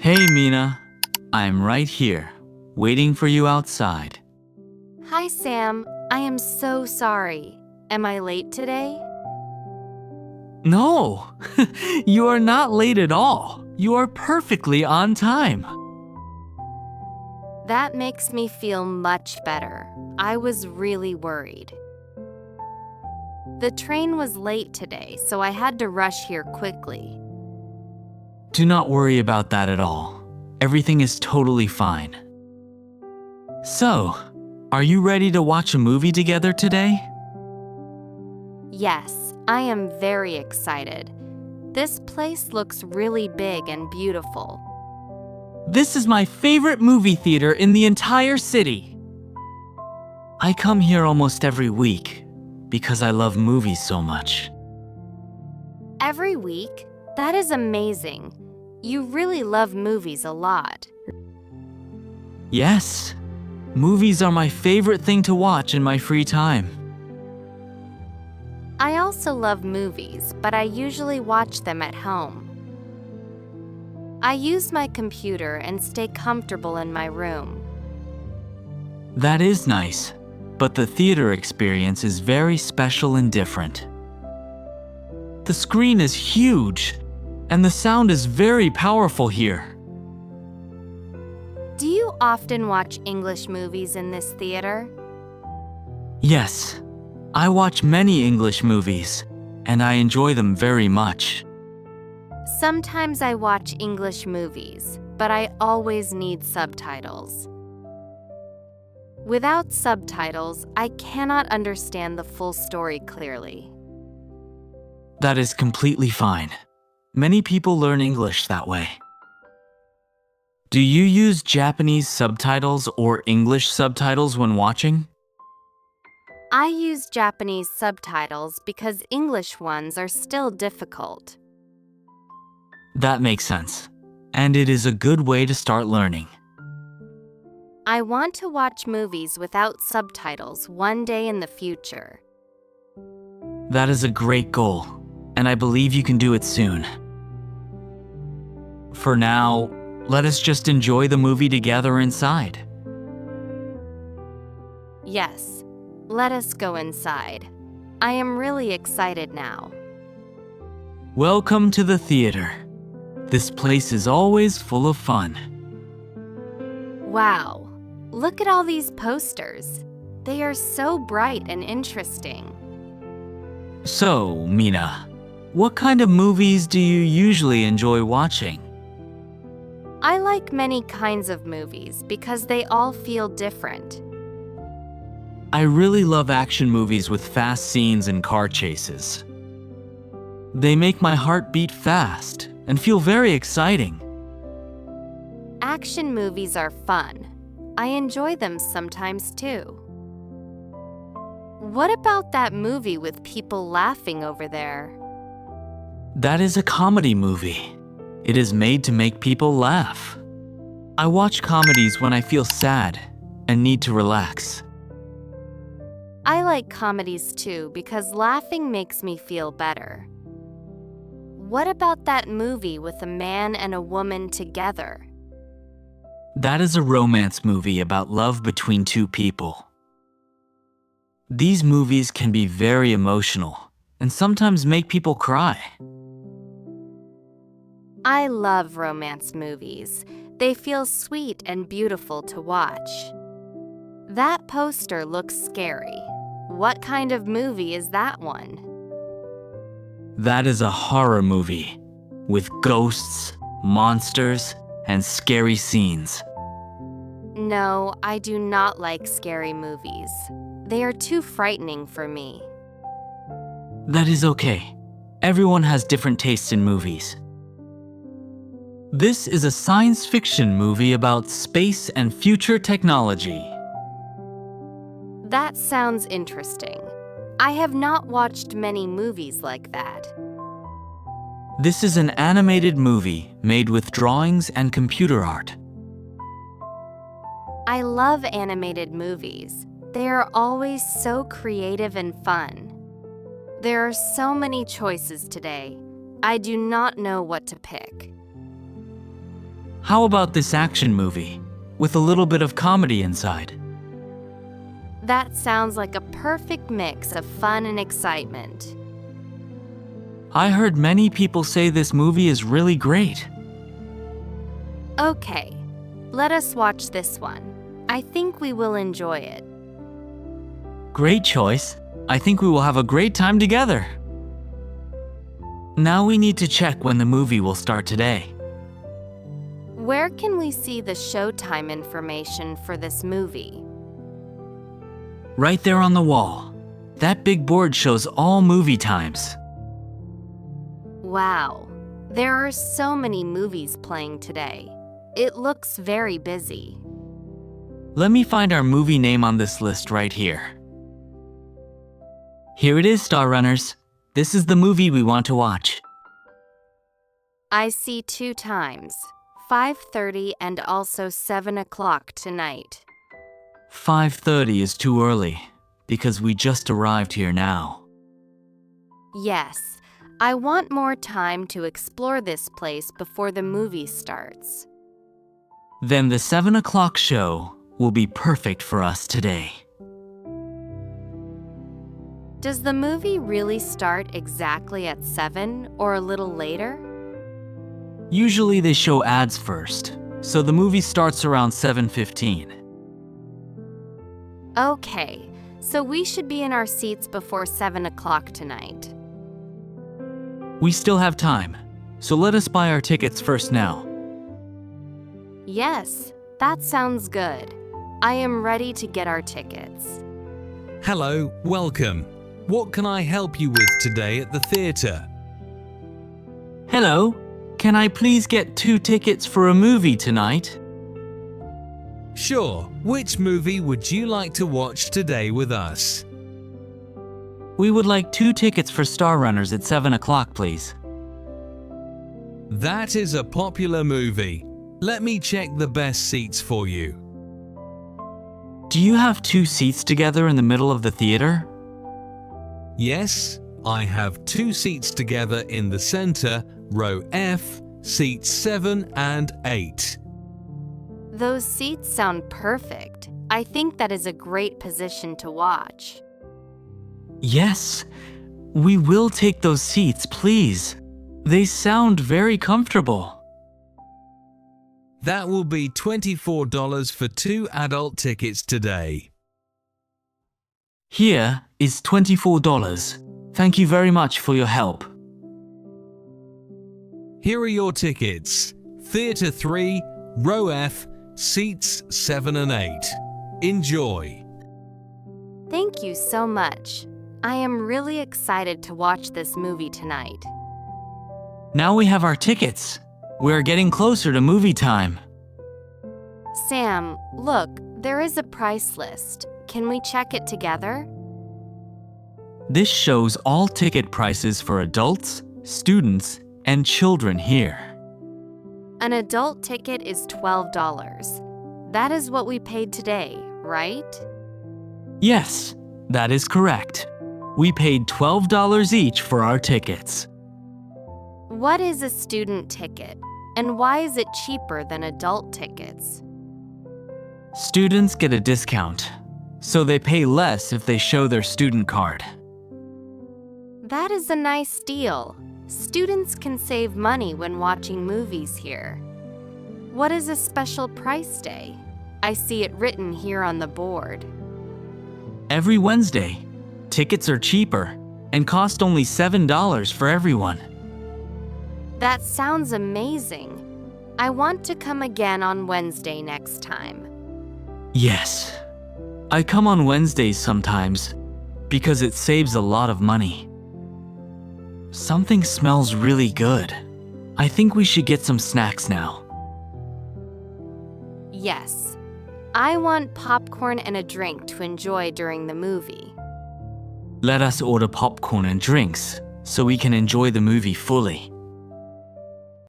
Hey, Mina. I'm right here, waiting for you outside. Hi, Sam. I am so sorry. Am I late today? No, you are not late at all. You are perfectly on time. That makes me feel much better. I was really worried. The train was late today, so I had to rush here quickly. Do not worry about that at all. Everything is totally fine. So, are you ready to watch a movie together today? Yes, I am very excited. This place looks really big and beautiful. This is my favorite movie theater in the entire city. I come here almost every week because I love movies so much. Every week? That is amazing. You really love movies a lot. Yes, movies are my favorite thing to watch in my free time. I also love movies, but I usually watch them at home. I use my computer and stay comfortable in my room. That is nice, but the theater experience is very special and different. The screen is huge, and the sound is very powerful here. Do you often watch English movies in this theater? Yes, I watch many English movies, and I enjoy them very much. Sometimes I watch English movies, but I always need subtitles. Without subtitles, I cannot understand the full story clearly. That is completely fine. Many people learn English that way. Do you use Japanese subtitles or English subtitles when watching? I use Japanese subtitles because English ones are still difficult. That makes sense, and it is a good way to start learning. I want to watch movies without subtitles one day in the future. That is a great goal, and I believe you can do it soon. For now, let us just enjoy the movie together inside. Yes, let us go inside. I am really excited now. Welcome to the theater. This place is always full of fun. Wow, look at all these posters. They are so bright and interesting. So, Mina, what kind of movies do you usually enjoy watching? I like many kinds of movies because they all feel different. I really love action movies with fast scenes and car chases. They make my heart beat fast and feel very exciting. Action movies are fun. I enjoy them sometimes too. What about that movie with people laughing over there? That is a comedy movie. It is made to make people laugh. I watch comedies when I feel sad and need to relax. I like comedies too because laughing makes me feel better. What about that movie with a man and a woman together? That is a romance movie about love between two people. These movies can be very emotional and sometimes make people cry. I love romance movies. They feel sweet and beautiful to watch. That poster looks scary. What kind of movie is that one? That is a horror movie with ghosts, monsters, and scary scenes. No, I do not like scary movies. They are too frightening for me. That is okay. Everyone has different tastes in movies. This is a science fiction movie about space and future technology. That sounds interesting. I have not watched many movies like that. This is an animated movie made with drawings and computer art. I love animated movies. They are always so creative and fun. There are so many choices today. I do not know what to pick. How about this action movie with a little bit of comedy inside? That sounds like a perfect mix of fun and excitement. I heard many people say this movie is really great. Okay, let us watch this one. I think we will enjoy it. Great choice. I think we will have a great time together. Now we need to check when the movie will start today. Where can we see the showtime information for this movie? Right there on the wall. That big board shows all movie times. Wow, there are so many movies playing today. It looks very busy. Let me find our movie name on this list right here. Here it is, Star Runners. This is the movie we want to watch. I see 2 times, 5:30 and also 7 o'clock tonight. 5:30 is too early because we just arrived here now. Yes, I want more time to explore this place before the movie starts. Then the 7 o'clock show will be perfect for us today. Does the movie really start exactly at 7 or a little later? Usually they show ads first, so the movie starts around 7:15. Okay, so we should be in our seats before 7 o'clock tonight. We still have time, so let us buy our tickets first now. Yes, that sounds good. I am ready to get our tickets. Hello, welcome. What can I help you with today at the theatre? Hello, can I please get 2 tickets for a movie tonight? Sure, which movie would you like to watch today with us? We would like 2 tickets for Star Runners at 7 o'clock, please. That is a popular movie. Let me check the best seats for you. Do you have 2 seats together in the middle of the theater? Yes, I have 2 seats together in the center, row F, seats 7 and 8. Those seats sound perfect. I think that is a great position to watch. Yes, we will take those seats, please. They sound very comfortable. That will be $24 for 2 adult tickets today. Here is $24. Thank you very much for your help. Here are your tickets. Theatre 3, row F, seats 7 and 8. Enjoy. Thank you so much. I am really excited to watch this movie tonight. Now we have our tickets. We're getting closer to movie time. Sam, look, there is a price list. Can we check it together? This shows all ticket prices for adults, students, and children here. An adult ticket is $12. That is what we paid today, right? Yes, that is correct. We paid $12 each for our tickets. What is a student ticket, and why is it cheaper than adult tickets? Students get a discount, so they pay less if they show their student card. That is a nice deal. Students can save money when watching movies here. What is a special price day? I see it written here on the board. Every Wednesday, tickets are cheaper and cost only $7 for everyone. That sounds amazing. I want to come again on Wednesday next time. Yes, I come on Wednesdays sometimes because it saves a lot of money. Something smells really good. I think we should get some snacks now. Yes, I want popcorn and a drink to enjoy during the movie. Let us order popcorn and drinks so we can enjoy the movie fully.